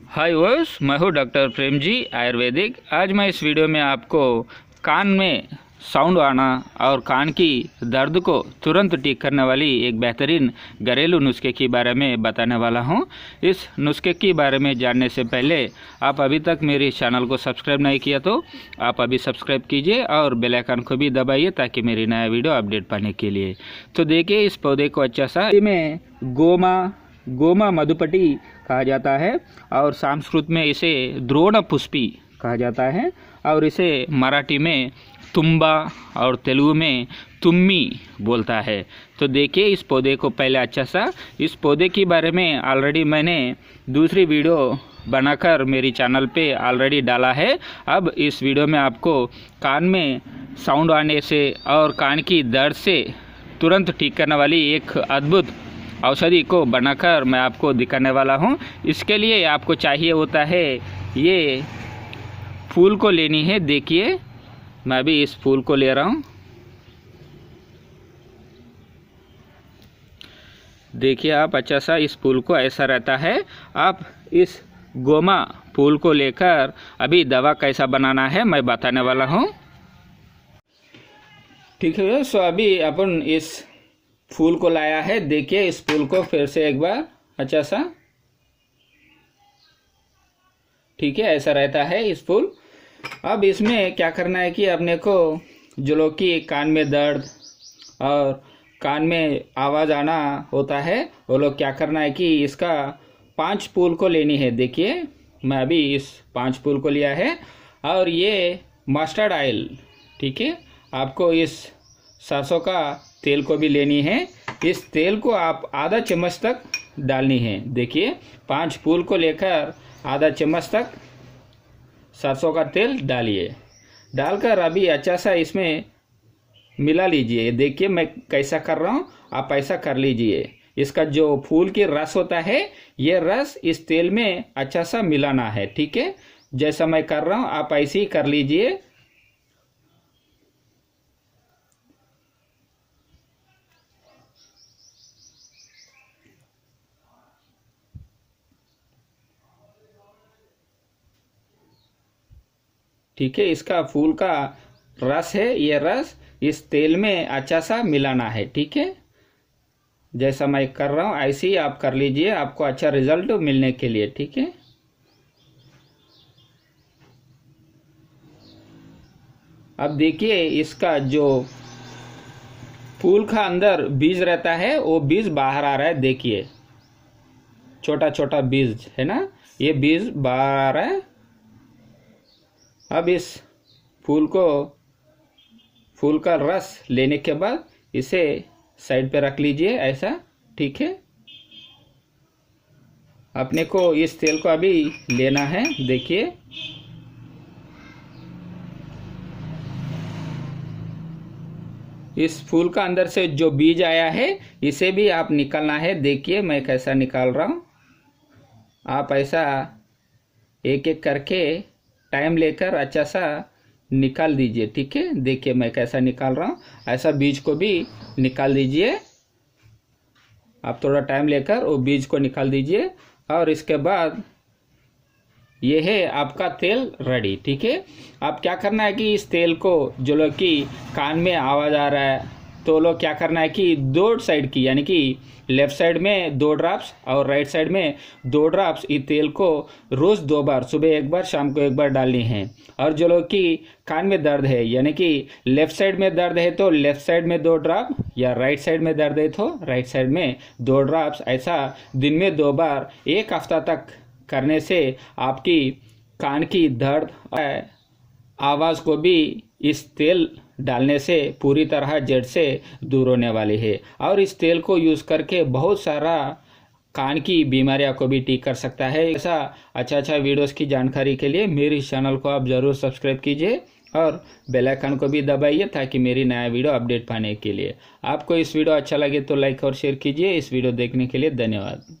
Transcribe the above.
हाय verse, मैं हूँ doctor Prem ji Ayurvedic. आज मैं इस वीडियो में आपको कान में साउंड आना और कान की दर्द को तुरंत ठीक करने वाली एक बेहतरीन घरेलू नुस्खे के बारे में बताने वाला हूँ। इस नुस्खे के बारे में जानने से पहले आप अभी तक मेरे चैनल को सब्सक्राइब नहीं किया तो आप अभी सब्सक्राइब कीजिए और बेल आइकन को भी दबाइए ताकि मेरी नया वीडियो अपडेट पाने के लिए। तो देखिए, इस पौधे को अच्छा सा में गोमा मधुपटी कहा जाता है और संस्कृत में इसे द्रोण पुष्पी कहा जाता है और इसे मराठी में तुम्बा और तेलुगु में तुम्मी बोलता है। तो देखिए, इस पौधे को पहले अच्छा सा, इस पौधे के बारे में ऑलरेडी मैंने दूसरी वीडियो बनाकर मेरी चैनल पे ऑलरेडी डाला है। अब इस वीडियो में आपको कान में साउंड आने से और कान की दर्द से तुरंत ठीक करने वाली एक अद्भुत औषधि को बनाकर मैं आपको दिखाने वाला हूँ। इसके लिए आपको चाहिए होता है, ये फूल को लेनी है। देखिए, मैं भी इस फूल को ले रहा हूँ। देखिए आप अच्छा सा, इस फूल को ऐसा रहता है। आप इस गोमा फूल को लेकर अभी दवा कैसा बनाना है मैं बताने वाला हूँ। ठीक है, सो अभी अपन इस फूल को लाया है। देखिए, इस फूल को फिर से एक बार अच्छा सा, ठीक है, ऐसा रहता है इस फूल। अब इसमें क्या करना है कि अपने को जो लोग की कान में दर्द और कान में आवाज़ आना होता है, वो लोग क्या करना है कि इसका 5 फूल को लेनी है। देखिए, मैं अभी इस 5 फूल को लिया है और ये मस्टर्ड ऑयल, ठीक है, आपको इस सरसों का तेल को भी लेनी है। इस तेल को आप आधा चम्मच तक डालनी है। देखिए, 5 फूल को लेकर आधा चम्मच तक सरसों का तेल डालिए। डालकर अभी अच्छा सा इसमें मिला लीजिए। देखिए मैं कैसा कर रहा हूँ, आप ऐसा कर लीजिए। इसका जो फूल की रस होता है, ये रस इस तेल में अच्छा सा मिलाना है। ठीक है, जैसा मैं कर रहा हूँ आप ऐसे ही कर लीजिए। ठीक है, इसका फूल का रस है, ये रस इस तेल में अच्छा सा मिलाना है। ठीक है, जैसा मैं कर रहा हूँ ऐसे ही आप कर लीजिए, आपको अच्छा रिजल्ट मिलने के लिए। ठीक है, अब देखिए, इसका जो फूल का अंदर बीज रहता है वो बीज बाहर आ रहा है। देखिए, छोटा छोटा बीज है ना, ये बीज बाहर आ रहा है। अब इस फूल का रस लेने के बाद इसे साइड पे रख लीजिए ऐसा। ठीक है, अपने को इस तेल को अभी लेना है। देखिए, इस फूल का अंदर से जो बीज आया है इसे भी आप निकालना है। देखिए मैं कैसा निकाल रहा हूँ, आप ऐसा एक एक करके टाइम लेकर अच्छा सा निकाल दीजिए। ठीक है, देखिए मैं कैसा निकाल रहा हूँ, ऐसा बीज को भी निकाल दीजिए। आप थोड़ा टाइम लेकर वो बीज को निकाल दीजिए और इसके बाद ये है आपका तेल रेडी। ठीक है, आप क्या करना है कि इस तेल को जो लोग की कान में आवाज़ आ रहा है तो लोग क्या करना है कि 2 साइड की, यानी कि लेफ्ट साइड में 2 ड्रॉप्स और राइट साइड में 2 ड्रॉप्स, इस तेल को रोज़ 2 बार, सुबह 1 बार शाम को 1 बार डालनी है। और जो लोग की कान में दर्द है, यानी कि लेफ्ट साइड में दर्द है तो लेफ्ट साइड में 2 ड्रॉप, या राइट साइड में दर्द है तो राइट साइड में 2 ड्रॉप्स, ऐसा दिन में 2 बार 1 हफ्ता तक करने से आपकी कान की दर्द आवाज़ को भी इस तेल डालने से पूरी तरह जड़ से दूर होने वाली है। और इस तेल को यूज़ करके बहुत सारा कान की बीमारियां को भी ठीक कर सकता है। ऐसा अच्छा वीडियोस की जानकारी के लिए मेरे चैनल को आप ज़रूर सब्सक्राइब कीजिए और बेल आइकन को भी दबाइए ताकि मेरी नया वीडियो अपडेट पाने के लिए। आपको इस वीडियो अच्छा लगे तो लाइक और शेयर कीजिए। इस वीडियो देखने के लिए धन्यवाद।